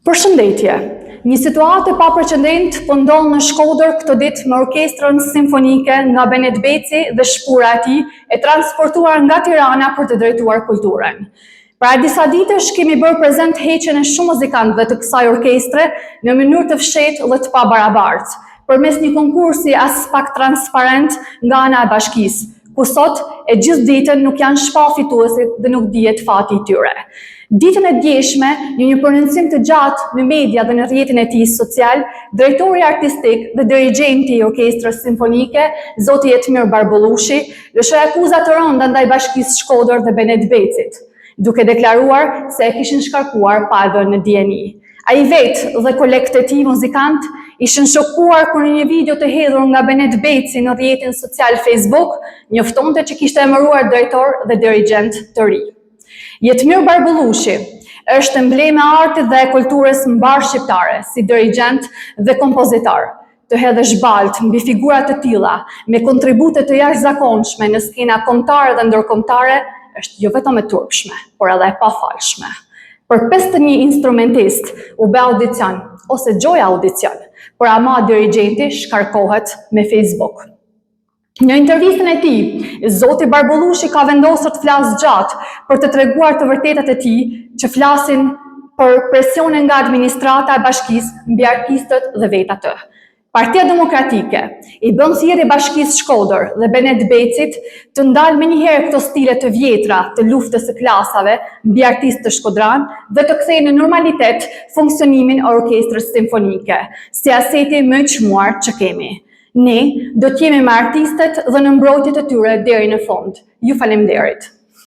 Përshëndetje. Një situatë e papërqendrimit po ndodh në Shkodër këtë ditë me orkestrën simfonike nga Benet Beci dhe shpura e tij e transportuar nga Tirana për të drejtuar kulturën. Para disa ditësh kemi bërë prezent heqjen e shumë muzikantëve të kësaj orkestre në mënyrë të fshehtë dhe të pabarabartë, përmes një konkursi as pak transparent nga ana e bashkisë, ku sot e gjithë ditën nuk janë shpall fituesit dhe nuk dihet fati i tyre. Ditën e djeshme, në një prononcim të gjatë në media dhe në rrjetin e tij social, drejtori artistik dhe dirigjenti i orkestrës simfonike, zoti Jetmir Barbullushi, lëshoi akuza të rënda ndaj Bashkisë Shkodër dhe Benet Becit, duke deklaruar se e kishin shkarkuar pa e dhënë në dieni. Ai vetë dhe kolegët e tij muzikant ishin shokuar kur në një video të hedhur nga Benet Beci në rrjetin social Facebook, njoftonte që kishte emëruar drejtor dhe dirigjent të ri. Jetmir Barbullushi është embleme e artit dhe e kulturës mbar shqiptare, si dirigjent dhe kompozitor. Të hedhë zhbalt mbi figura të tilla me kontribute të jashtëzakonshme në skena kombëtare dhe ndërkombëtare është jo vetëm e turpshme, por edhe e pafalshme. Për 51 instrumentist u bë audicion ose gjoja audicion, por ama dirigjenti shkarkohet me Facebook. Në intervistën e tij, zoti Barbullushi ka vendosur të flasë gjatë për të treguar të vërtetat e tij që flasin për presione nga administrata e bashkisë mbi artistët dhe vetë atë. Partia Demokratike i bën thirrje Bashkisë Shkodër dhe Benet Becit të ndalë menjëherë këto stile të vjetra të luftës së klasave mbi artistë të shkodran dhe të kthejë në normalitet funksionimin e orkestrës simfonike, si aseti më i çmuar që kemi. Ne do të jemi me artistët dhe në mbrojtjet e tyre deri në fund. Ju faleminderit.